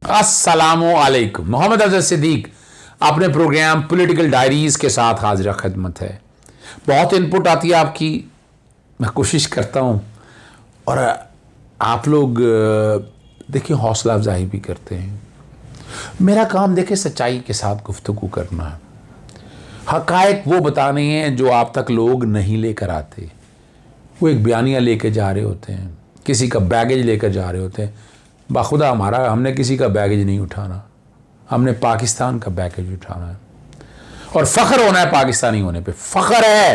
अस्सलामुअलैकुम। मोहम्मद अफजल सिद्दीक अपने programme political diaries के साथ हाजिर खिदमत है। बहुत इनपुट आती है आपकी, मैं कोशिश करता हूँ और आप लोग देखिए हौसला अफजाई भी करते हैं। मेरा काम देखिए सच्चाई के साथ गुफ्तगू करना है, हकायक वो बताने हैं जो आप तक लोग नहीं लेकर आते। वो एक बयानिया लेकर जा रहे होते हैं, किसी का बैगेज लेकर जा रहे होते हैं। बाखुदा हमने किसी का बैगेज नहीं उठाना, हमने पाकिस्तान का बैगेज उठाना है और फ़ख्र होना है पाकिस्तानी होने पे। फ़ख्र है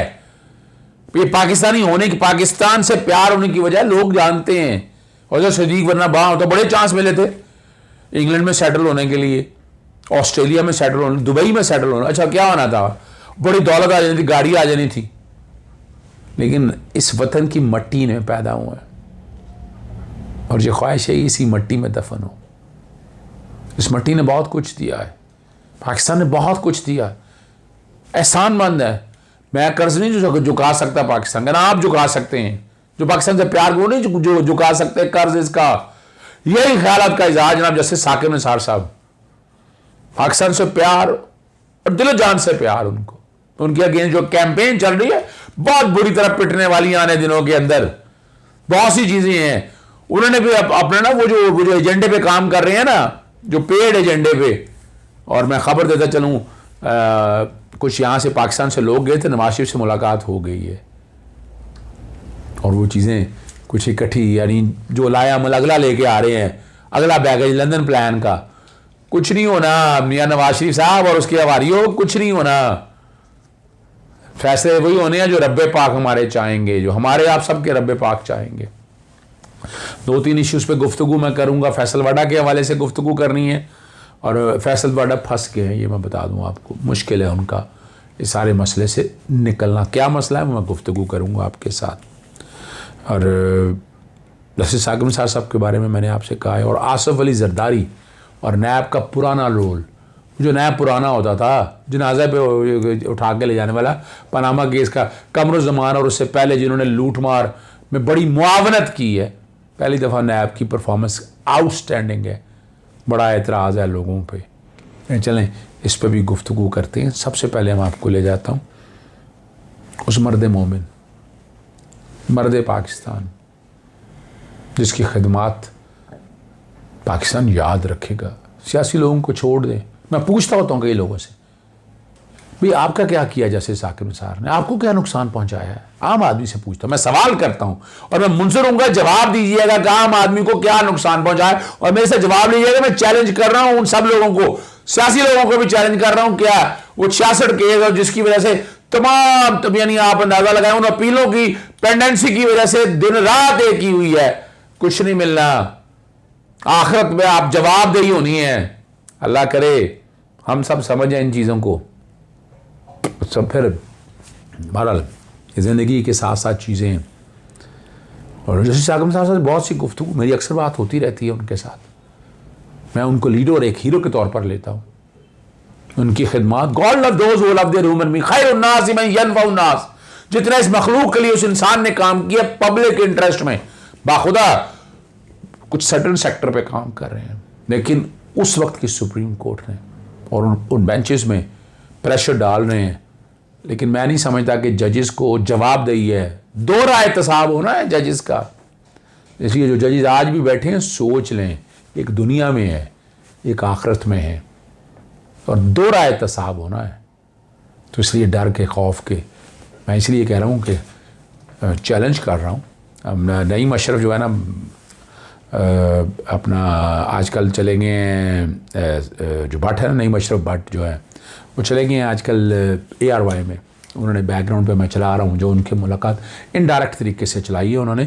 ये पाकिस्तानी होने की, पाकिस्तान से प्यार होने की वजह लोग जानते हैं। और जो सदीक वरना वहाँ तो बड़े चांस मिले थे इंग्लैंड में सेटल होने के लिए, ऑस्ट्रेलिया में सेटल होने, दुबई में सेटल होना। अच्छा क्या होना था, बड़ी दौलत आ जानी थी, गाड़ी आ जानी थी, लेकिन इस वतन की मट्टी में पैदा हुआ है और ये ख्वाहिश है इसी मट्टी में दफन हो। इस मट्टी ने बहुत कुछ दिया है, पाकिस्तान ने बहुत कुछ दिया, एहसानमंद है। मैं कर्ज नहीं झुका सकता पाकिस्तान का, ना आप झुका सकते हैं। जो पाकिस्तान से प्यार को नहीं जो झुका सकते कर्ज इसका। यही ख्याल का इजहार जनाब जस्टिस साकिब निसार साहब, पाकिस्तान से प्यार और दिलो जान से प्यार उनको, उनके अगेंस्ट जो कैंपेन चल रही है बहुत बुरी तरह पिटने वाली आने दिनों के अंदर। बहुत सी चीजें हैं, उन्होंने भी अपने ना वो जो एजेंडे पे काम कर रहे हैं ना, जो पेड एजेंडे पे। और मैं खबर देता चलूँ, कुछ यहाँ से पाकिस्तान से लोग गए थे, नवाज शरीफ से मुलाकात हो गई है और वो चीज़ें कुछ इकट्ठी, यानी जो लाया अमल अगला लेके आ रहे हैं, अगला बैगेज लंदन प्लान का। कुछ नहीं होना मियाँ नवाज शरीफ साहब और उसके हवारियों, कुछ नहीं होना। फैसले वही होने हैं जो रब्बे पाक हमारे चाहेंगे, जो हमारे आप सबके रब्बे पाक चाहेंगे। 2-3 इश्यूज़ पे गुफ्तगू मैं करूँगा। फैसल वाडा के हवाले से गुफ्तगू करनी है और फैसल वाडा फंस गए हैं, ये मैं बता दूँ आपको। मुश्किल है उनका इस सारे मसले से निकलना। क्या मसला है मैं गुफ्तगू करूँगा आपके साथ। और जस्टिस साकिब निसार साहब के बारे में मैंने आपसे कहा है, और आसफ अली जरदारी और नैब का पुराना रोल। जो नैब पुराना होता था, जनाजा पे उठा के ले जाने वाला, पनामा केस का कमरुज़्ज़मान, और उससे पहले जिन्होंने लूट मार में बड़ी मुआवनत की है। पहली दफ़ा नैब की परफॉर्मेंस आउटस्टैंडिंग है, बड़ा एतराज़ है लोगों पे। चलें इस पर भी गुफ्तगू करते हैं। सबसे पहले मैं आपको ले जाता हूँ उस मर्द मोमिन, मर्द पाकिस्तान, जिसकी खिदमात पाकिस्तान याद रखेगा। सियासी लोगों को छोड़ दें। मैं पूछता होता हूँ कई लोगों से, भाई आपका क्या किया जैसे साकिब निसार ने, आपको क्या नुकसान पहुंचाया है? आम आदमी से पूछता हूँ, मैं सवाल करता हूँ और मैं मुंसर हूँगा, जवाब दीजिएगा कि आम आदमी को क्या नुकसान पहुंचाया, और मेरे से जवाब लीजिएगा। मैं चैलेंज कर रहा हूँ उन सब लोगों को, सियासी लोगों को भी चैलेंज कर रहा हूँ। क्या वो 66 केस जिसकी वजह से तमाम, यानी आप अंदाजा लगाएं, उन अपीलों की पेंडेंसी की वजह से दिन रात एक ही हुई है, कुछ नहीं मिलना। आखिरत में आप जवाबदेही होनी है। अल्लाह करे हम सब समझें इन चीज़ों को। सब फिर बहरहाल ज़िंदगी के साथ साथ चीज़ें हैं। और जैसे साकिब निसार साहब बहुत सी गुफ्तगू मेरी अक्सर बात होती रहती है उनके साथ। मैं उनको लीडर और एक हीरो के तौर पर लेता हूँ। उनकी खिदमात, God love those who love their human being, खैरुन नास मन यनफउ नास। जितना इस मखलूक के लिए उस इंसान ने काम किया पब्लिक इंटरेस्ट में, बाखुदा कुछ सर्टन सेक्टर पे काम कर रहे हैं, लेकिन उस वक्त की सुप्रीम कोर्ट ने और उन बेंचेस में प्रेशर डाल रहे हैं। लेकिन मैं नहीं समझता कि जजेस को जवाबदेही है, दो राय तसाब होना है जजेस का। इसलिए जो जजेस आज भी बैठे हैं सोच लें, एक दुनिया में है, एक आखिरत में है, और दो राय तसाब होना है। तो इसलिए डर के खौफ के मैं इसलिए कह रहा हूँ कि चैलेंज कर रहा हूँ। नईम अशरफ जो है ना, अपना आजकल चले गए जो भट्ट है ना, नईम अशरफ भट्ट जो है, वो चले गए हैं आजकल ARY में। उन्होंने बैकग्राउंड पे मैं चला रहा हूँ, जो उनकी मुलाकात इनडायरेक्ट तरीके से चलाई है उन्होंने।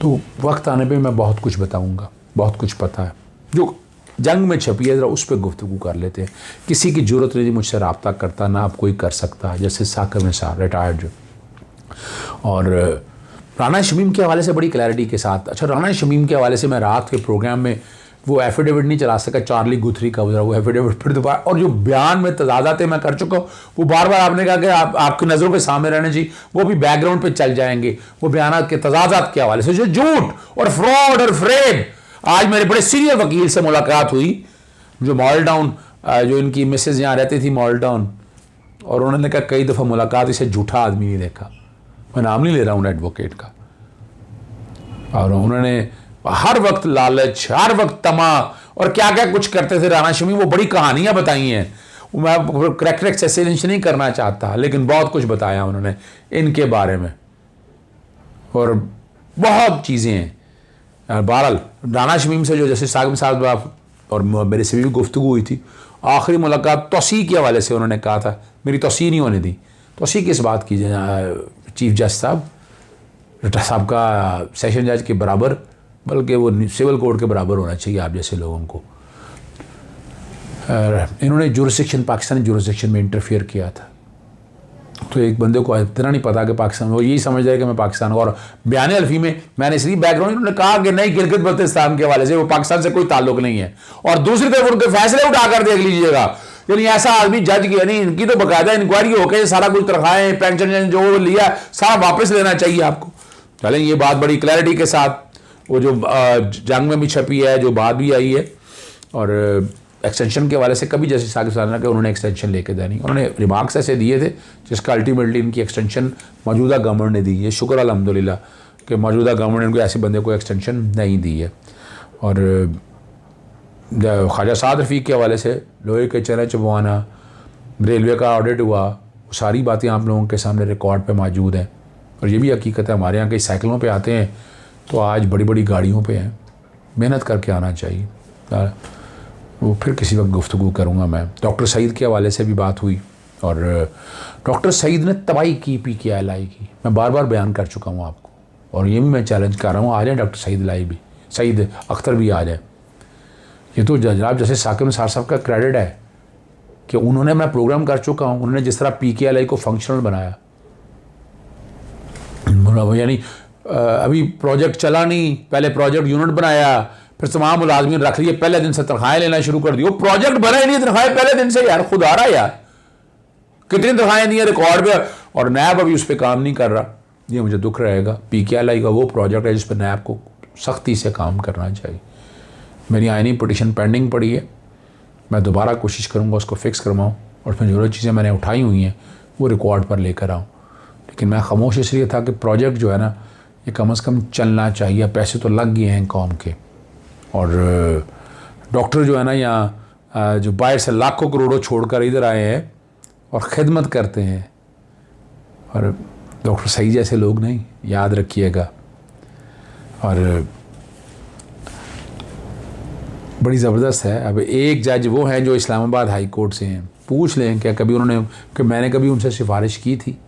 तो वक्त आने पे मैं बहुत कुछ बताऊँगा, बहुत कुछ पता है जो जंग में छपी है, ज़रा उस पर गुफ्तगू कर लेते हैं। किसी की ज़रूरत नहीं मुझसे रब्ता करता, ना आप कोई कर सकता, जैसे साकिब निसार रिटायर्ड जो। और राना शमीम के हवाले से बड़ी क्लैरिटी के साथ, अच्छा राना शमीम के हवाले से मैं रात के प्रोग्राम में वो एफिडेविट नहीं चला सका, चार्ली गुथरी का वो एफिडेविट फिर दोबारा, और जो बयान में तजादातें मैं कर चुका हूँ, वो बार बार आपने कहा कि आपकी नज़रों के सामने रहने चाहिए, वो भी बैकग्राउंड पे चल जाएंगे। वो बयान के तजादात के हवाले से जो झूठ और फ्रॉड और फ्रेब आज मेरे बड़े सीनियर वकील से मुलाकात हुई जो मॉडल टाउन, जो इनकी मिसेज यहाँ रहती थी मॉडल टाउन, और उन्होंने कहा कई दफ़ा मुलाकात, इसे झूठा आदमी नहीं देखा। मैं नाम नहीं ले रहा हूँ एडवोकेट का। और उन्होंने हर वक्त लालच, हर वक्त तमा और क्या क्या कुछ करते थे राना शमी, वो बड़ी कहानियाँ बताई हैं। मैं करेक्ट से नहीं करना चाहता, लेकिन बहुत कुछ बताया उन्होंने इनके बारे में और बहुत चीज़ें हैं। बहरहाल राना शमीम से जो जैसे साकिब साहब और मेरे से भी गुफ्तगू हुई थी, आखिरी मुलाकात तोसी के हवाले से उन्होंने कहा था मेरी तोसी नहीं होने दी। तोसी किस बात की? चीफ जज साहब, रट्टा साहब का सेशन जज के बराबर, बल्कि वो सिविल कोर्ट के बराबर होना चाहिए आप जैसे लोगों को। इन्होंने जुरिस्डिक्शन, पाकिस्तानी जुरिस्डिक्शन में इंटरफियर किया था। तो एक बंदे को इतना नहीं पता कि पाकिस्तान, वो यही समझ रहा है कि मैं पाकिस्तान, और बयान अल्फी में मैंने इसलिए बैकग्राउंड, इन्होंने कहा कि नहीं गिलगित बल्तिस्तान के हवाले से वो पाकिस्तान से कोई ताल्लुक नहीं है, और दूसरी तरफ उनके फैसले उठाकर देख लीजिएगा। यानी ऐसा आदमी जज किया नहीं, इनकी तो बाकायदा इंक्वायरी होकर सारा कुछ तनख्वाहें पेंशन जो लिया सारा वापस लेना चाहिए आपको। चलें, ये बात बड़ी क्लैरिटी के साथ वो जो जंग में भी छपी है, जो बात भी आई है, और एक्सटेंशन के हवाले से कभी जैसे साकिब साहब के उन्होंने एक्सटेंशन लेके देनी, उन्होंने रिमार्क्स ऐसे दिए थे जिसका अल्टीमेटली इनकी एक्सटेंशन मौजूदा गवर्नमेंट ने दी है। शुक्र अल्हम्दुलिल्लाह कि मौजूदा गवर्नमेंट ने इनको ऐसे बंदे को एक्सटेंशन नहीं दी है। और ख्वाजा साद रफ़ीक के हवाले से लोहे के चने चबवाना, रेलवे का ऑडिट हुआ, वो सारी बातें आप लोगों के सामने रिकॉर्ड पे मौजूद हैं। और ये भी हकीकत है, हमारे यहाँ कई साइकिलों पे आते हैं तो आज बड़ी बड़ी गाड़ियों पे हैं। मेहनत करके आना चाहिए। वो फिर किसी वक्त गुफ्तगू करूँगा मैं। डॉक्टर सईद के हवाले से भी बात हुई, और डॉक्टर सईद ने तबाही की PKI की, मैं बार बार बयान कर चुका हूँ आपको, और ये भी मैं चैलेंज कर रहा हूँ, आ जाए डॉक्टर सईद अख्तर भी आ जाए। ये तो जनाब जैसे साकिब निसार साहब का क्रेडिट है कि उन्होंने, मैं प्रोग्राम कर चुका हूँ, उन्होंने जिस तरह PKI को फंक्शनल बनाया, यानी अभी प्रोजेक्ट चला नहीं, पहले प्रोजेक्ट यूनिट बनाया, फिर तमाम मुलाजमीन रख लिए, पहले दिन से तनख्वाहें लेना शुरू कर दी। वो प्रोजेक्ट बना ही नहीं, तनख्वाहें पहले दिन से। यार खुद आ रहा है यार, कितनी तनख्वाहें दी है रिकॉर्ड पे, और नैब अभी उस पर काम नहीं कर रहा। ये मुझे दुख रहेगा। PKI का वो प्रोजेक्ट है जिस पर नैब को सख्ती से काम करना चाहिए। मेरी आइनी पिटीशन पेंडिंग पड़ी है, मैं दोबारा कोशिश करूँगा उसको फिक्स करवाऊँ, और फिर जो चीज़ें मैंने उठाई हुई हैं वो रिकॉर्ड पर लेकर आऊँ। लेकिन मैं खामोश इसलिए था कि प्रोजेक्ट जो है ना, ये कम से कम चलना चाहिए। पैसे तो लग गए हैं कौम के, और डॉक्टर जो है ना यहाँ जो बाहर से लाखों करोड़ों छोड़कर इधर आए हैं और ख़िदमत करते हैं, और डॉक्टर सही जैसे लोग नहीं, याद रखिएगा। और बड़ी ज़बरदस्त है। अब एक जज वो हैं जो इस्लामाबाद हाई कोर्ट से हैं, पूछ लें क्या कभी उन्होंने, कि मैंने कभी उनसे सिफारिश की थी।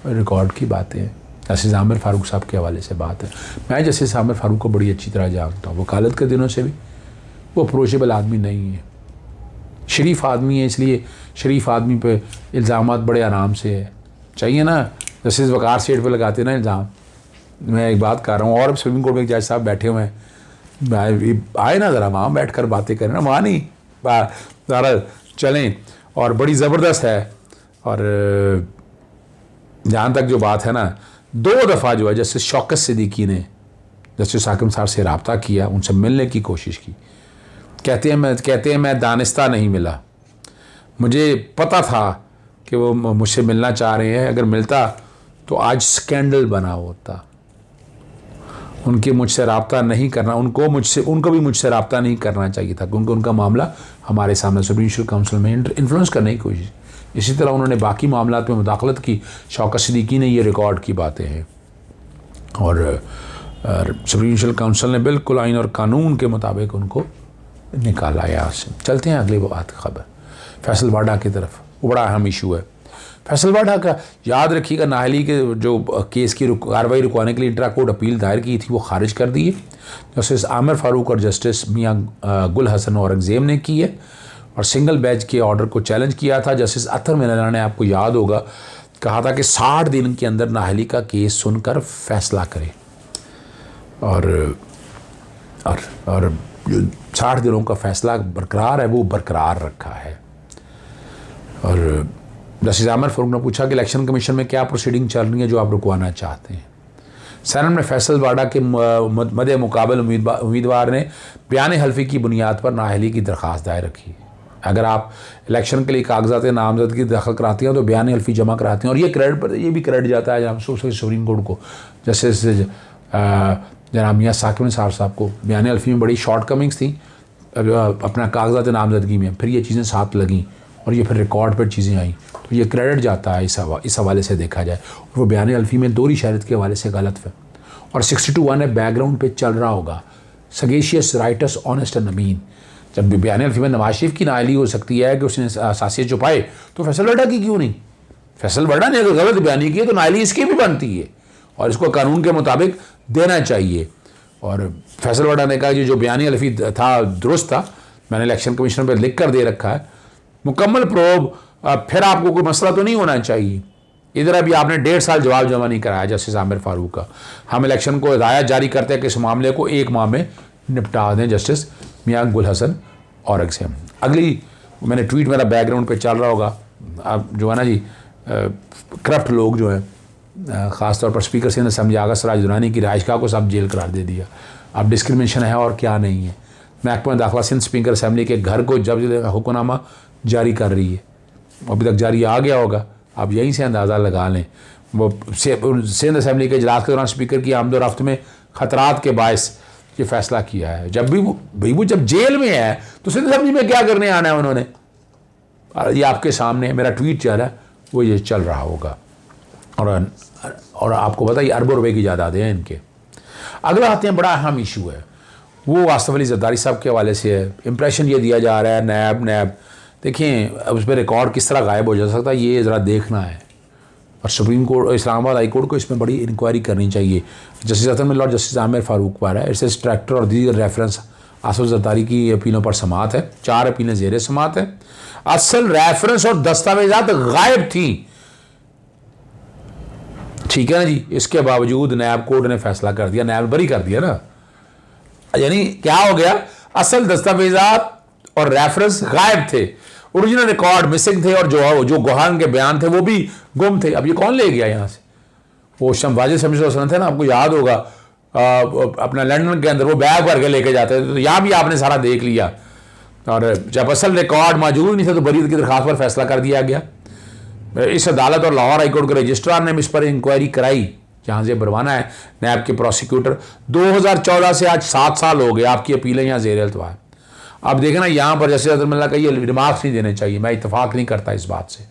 रिकॉर्ड की बातें हैं। जस्टिस आमिर फ़ारूक साहब के हवाले से बात है। मैं जस्टिस आमिर फ़ारूक को बड़ी अच्छी तरह जानता हूँ, वकालत के दिनों से भी। वो अप्रोचेबल आदमी नहीं है, शरीफ आदमी है, इसलिए शरीफ आदमी पे इल्ज़ामात बड़े आराम से है। चाहिए ना जस्टिस वकार सेठ पे लगाते ना इल्ज़ाम। मैं एक बात कर रहा हूँ, और सुप्रीम कोर्ट में एक जज साहब बैठे हुए हैं, आए ना ज़रा वहाँ बैठ कर बातें करें ना, वहाँ नहीं ज़रा चलें। और बड़ी ज़बरदस्त है। और जहाँ तक जो बात है ना, 2 दफ़ा जो है जस्टिस शौकत सिद्दीकी ने जस्टिस साकिब साहब से रब्ता किया, उनसे मिलने की कोशिश की। कहते हैं मैं दानिस्ता नहीं मिला, मुझे पता था कि वो मुझसे मिलना चाह रहे हैं, अगर मिलता तो आज स्कैंडल बना होता। उनके मुझसे रब्ता नहीं करना, उनको भी मुझसे रब्ता नहीं करना चाहिए था, क्योंकि उनका मामला हमारे सामने सुप्रीम जूडिशल काउंसिल में इन्फ्लुएंस करने की कोशिश। इसी तरह उन्होंने बाकी मामलात में मुदाखलत की। शौकत सिद्दीकी ने ये रिकॉर्ड की बातें हैं, और सुप्रीम जूडिशल काउंसिल ने बिल्कुल आइन और कानून के मुताबिक उनको निकाला। यहाँ से चलते हैं अगली बात खबर, फैसल वाडा की तरफ। वो बड़ा अहम इशू है फैसल वाडा का। याद रखिएगा, नाहली के जो केस की कार्रवाई रुकवाने के लिए इंट्रा कोर्ट अपील दायर की थी, वो खारिज कर दी है। जस्टिस आमिर फ़ारूक और जस्टिस मियाँ गुल हसन औरंगज़ेब ने की है, और सिंगल बेंच के ऑर्डर को चैलेंज किया था। जस्टिस अतर मिनाना ने, आपको याद होगा, कहा था कि 60 दिन के अंदर नाहली का केस सुनकर फैसला करें, और 60 दिनों का फैसला बरकरार है, वो बरकरार रखा है। और जस्टिस आमिर फ़ारूक ने पूछा कि इलेक्शन कमीशन में क्या प्रोसीडिंग चल रही है जो आप रुकवाना चाहते हैं। सैनेट में फैसल वाडा के मदे मुकाबल उम्मीदवार ने बयान हल्फी की बुनियाद पर नाअहली की दरख्वास्त दायर रखी। अगर आप इलेक्शन के लिए कागजात नामजदगी दाखिल कराती हैं तो बयान हल्फी जमा कराती हैं, और ये क्रेडिट पर ये भी क्रेडिट जाता है सुप्रीम कोर्ट को, जस्टिस जनाब मियां साकिब निसार साहब को। बयान हल्फी में बड़ी शॉर्ट कमिंग्स थी अपना कागजात नामजदगी में, फिर ये चीज़ें साथ लगीं और ये फिर रिकॉर्ड पर चीज़ें आई, तो ये क्रेडिट जाता है इस हवाले से देखा जाए। और वो बयान हल्फी में दोहरी शहरत के हवाले से गलत है, और 62(1) बैकग्राउंड पे चल रहा होगा, सगेशियस राइटस ऑनेस्ट एंड अमीन। जब भी बयान हल्फी में नवाज शरीफ की नाअहली हो सकती है कि उसने असासियत छुपाए, तो फैसल वाडा की क्यों नहीं? फैसल वाडा ने अगर गलत बयानी की है तो नाअहली इसकी भी बनती है और इसको कानून के मुताबिक देना चाहिए। और फैसल वाडा ने कहा कि जो बयान हल्फी था दुरुस्त था, मैंने इलेक्शन कमीशन पर लिख कर दे रखा है, मुकम्मल प्रोब, फिर आपको कोई मसला तो नहीं होना चाहिए। इधर अभी आपने 1.5 साल जवाब जमा नहीं कराया जस्टिस आमिर फारूक का। हम इलेक्शन को हिदायत जारी करते हैं कि इस मामले को 1 माह में निपटा दें जस्टिस मियां गुल हसन औरंग से। अगली मैंने ट्वीट, मेरा बैकग्राउंड पे चल रहा होगा, अब जो है ना जी करप्ट लोग जो हैं, ख़ासतौर पर स्पीकर सिंध असम्बली आगा सराज दुरानी की रिहाइशगाह को सब जेल करार दे दिया। अब डिस्क्रिमिनेशन है और क्या नहीं है। महकमा दाखिला सिंध स्पीकर असम्बली के घर को जब हुक्मनामा जारी कर रही है, अभी तक जारी आ गया होगा, आप यहीं से अंदाज़ा लगा लें। वो सिंध असम्बली के इजलास के दौरान स्पीकर की आमदोरफ्त में ख़तरात के बायस ये फैसला किया है। जब भी वो जब जेल में है तो सिंध असम्बली में क्या करने आना है उन्होंने? ये आपके सामने मेरा ट्वीट चल रहा है, वो ये चल रहा होगा। और आपको पता है अरबों रुपए की जायदादें हैं इनके। अगला आते हैं, बड़ा अहम इशू है, वो आसिफ अली जरदारी साहब के हवाले से है। इंप्रेशन ये दिया जा रहा है नैब देखें, अब उस पर रिकॉर्ड किस तरह गायब हो जा सकता है ये ज़रा देखना है, और supreme court Islamabad high court को इसमें बड़ी इंक्वायरी करनी चाहिए। जस्टिस अतन मिल्ला और जस्टिस आमिर फारूक पर है। इसे ट्रैक्टर और दीगर रेफरेंस आसिफ जरदारी की अपीलों पर समात है, 4 अपीलें ज़ेर समात है। असल रेफरेंस और दस्तावेजात गायब थी, ठीक है ना जी। इसके बावजूद नैब कोर्ट ने फैसला कर दिया, नैब बरी कर दिया ना, यानी क्या हो गया, असल दस्तावेजात और रेफरेंस गायब थे, ओरिजिनल रिकॉर्ड मिसिंग थे, और जो गुहान के बयान थे वो भी गुम थे। अब ये कौन ले गया यहाँ से? वो वाजिद शमशेर थे ना, आपको याद होगा, अपना लंदन के अंदर वो बैग भर के लेके जाते थे, तो यहाँ भी आपने सारा देख लिया। और जब असल रिकॉर्ड मौजूद नहीं था तो बरीत की दरख्वास्त पर फैसला कर दिया गया। इस अदालत और लाहौर हाईकोर्ट के रजिस्ट्रार ने इस पर इंक्वायरी कराई, जहाँ से बरवाना है नैब के प्रोसिक्यूटर। 2014 से आज 7 साल हो गए, आपकी अपीलें यहाँ ज़ेर अल्तवा है। अब देखना यहाँ पर जैसे अदरमल्ला का ये रिमार्क्स नहीं देने चाहिए, मैं इत्तफाक नहीं करता इस बात से।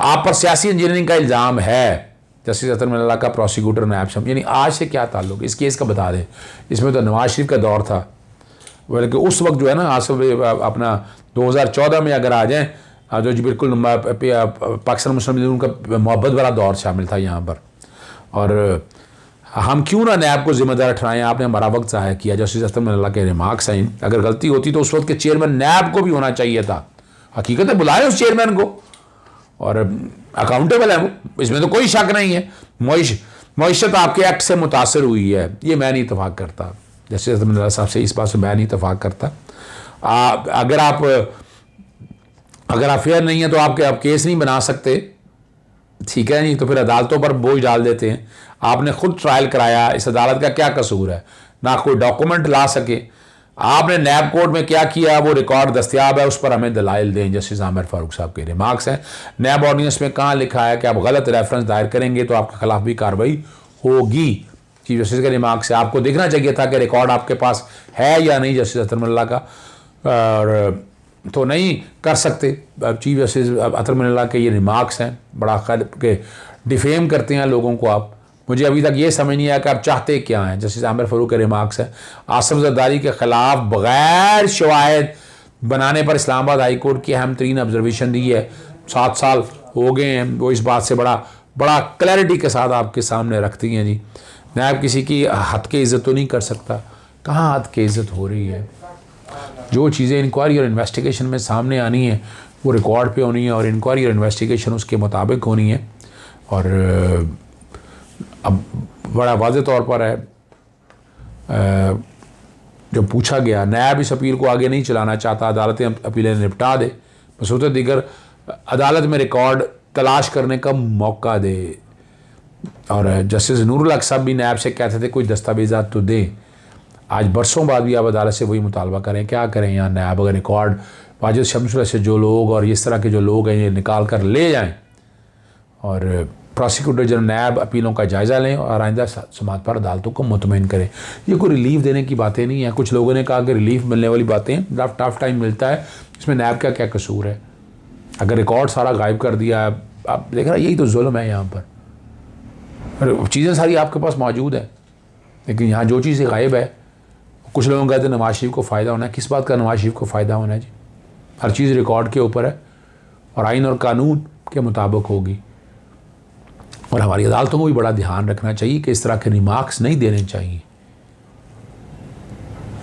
आप पर सियासी इंजीनियरिंग का इल्ज़ाम है, जस्टिस अतन का प्रोसिक्यूटर नैब शम, यानी आज से क्या ताल्लुक इस केस का बता दें। इसमें तो नवाज शरीफ का दौर था, बल्कि उस वक्त जो है ना आसिफ अपना 2014 में अगर आ जाएँ, जो जी बिल्कुल पाकिस्तान मुस्लिम लीग उनका मोहब्बत वाला दौर शामिल था यहाँ पर। और हम क्यों ना नैब को जिम्मेदार ठहराएं, आपने हमारा वक्त ज़ाया किया। जस्टिस अतन के रिमार्क्स हैं, अगर गलती होती तो उस वक्त के चेयरमैन नैब को भी होना चाहिए था। हकीकत है, बुलाए उस चेयरमैन को, और अकाउंटेबल है वो, इसमें तो कोई शक नहीं है। मईशत आपके एक्ट से मुतासर हुई है, ये मैं नहीं इत्तफाक करता। जस्टिस अतन साहब से इस बात से मैं नहीं इत्तफाक करता। अगर आप फेयर नहीं है तो आप केस नहीं बना सकते, ठीक है नहीं, तो फिर अदालतों पर बोझ डाल देते हैं। आपने खुद ट्रायल कराया, इस अदालत का क्या कसूर है? ना कोई डॉक्यूमेंट ला सके। आपने नैब कोर्ट में क्या किया, वो रिकॉर्ड दस्तियाब है, उस पर हमें दलाइल दें। जस्टिस आमिर फारूक साहब के रिमार्क्स हैं। नैब ऑर्डिनेंस में कहाँ लिखा है कि आप गलत रेफरेंस दायर करेंगे तो आपके खिलाफ भी कार्रवाई होगी? चीफ जस्टिस के रिमार्क्स से आपको देखना चाहिए था कि रिकॉर्ड आपके पास है या नहीं जस्टिस अतरमुल्लाह का, और तो नहीं कर सकते। चीफ जस्टिस अतरमुल्लाह के ये रिमार्क्स हैं, बड़ा के डिफेम करते हैं लोगों को आप। मुझे अभी तक ये समझ नहीं आया कि आप चाहते क्या हैं। जस्टिस आमिर फारूक के रिमार्क्स हैं, आसिफ जरदारी के खिलाफ बगैर शवाहिद बनाने पर इस्लामाबाद हाई कोर्ट की अहम तरीन ऑब्जर्वेशन दी है। 7 साल हो गए हैं, वो इस बात से बड़ा क्लैरिटी के साथ आपके सामने रखती हैं जी। नैब किसी की हद के इज़्ज़त तो नहीं कर सकता, कहाँ हद के इज़्ज़त हो रही है? जो चीज़ें इंक्वायरी और इन्वेस्टिगेशन में सामने आनी है वो रिकॉर्ड पे होनी है, और इंक्वायरी और इन्वेस्टिगेशन उसके मुताबिक होनी है। और अब बड़ा वाज़ेह तौर पर है, जो पूछा गया, नैब इस अपील को आगे नहीं चलाना चाहता, अदालतें अपीलें निपटा दे, बसूरत दीगर अदालत में रिकॉर्ड तलाश करने का मौका दे। और जस्टिस नूरुल हक साहब भी नैब से कहते थे कोई दस्तावेज़ात तो दे। आज बरसों बाद भी आप अदालत से वही मुतालबा करें, क्या करें। यहाँ नैब अगर रिकॉर्ड वाजिद शमसुल से जो लोग और इस तरह के जो लोग हैं ये निकाल कर ले जाएं और प्रोसिक्यूटर जनरल नैब अपीलों का जायज़ा लें और आइंदा समात पर अदालतों को मुतमईन करें। ये कोई रिलीफ देने की बातें नहीं हैं। कुछ लोगों ने कहा कि रिलीफ मिलने वाली बातें हैं, टफ टाइम मिलता है, इसमें नैब का क्या कसूर है। अगर रिकॉर्ड सारा गायब कर दिया, आप देख रहे हैं, यही तो जुल्म है यहाँ पर। चीज़ें सारी आपके पास मौजूद है, लेकिन यहाँ जो चीज़ें गायब है, कुछ लोगों कहते हैं नवाज शरीफ को फ़ायदा होना है। किस बात का नवाज शरीफ को फ़ायदा होना है जी? हर चीज़ रिकॉर्ड के ऊपर है और आइन और कानून के मुताबिक होगी। और हमारी अदालतों को भी बड़ा ध्यान रखना चाहिए कि इस तरह के रिमार्क्स नहीं देने चाहिए।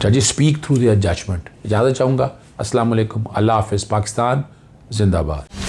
जजेस स्पीक थ्रू देयर जजमेंट। इजाज़त चाहूँगा। अस्सलाम वालेकुम। अल्लाह हाफ़िज़। पाकिस्तान जिंदाबाद।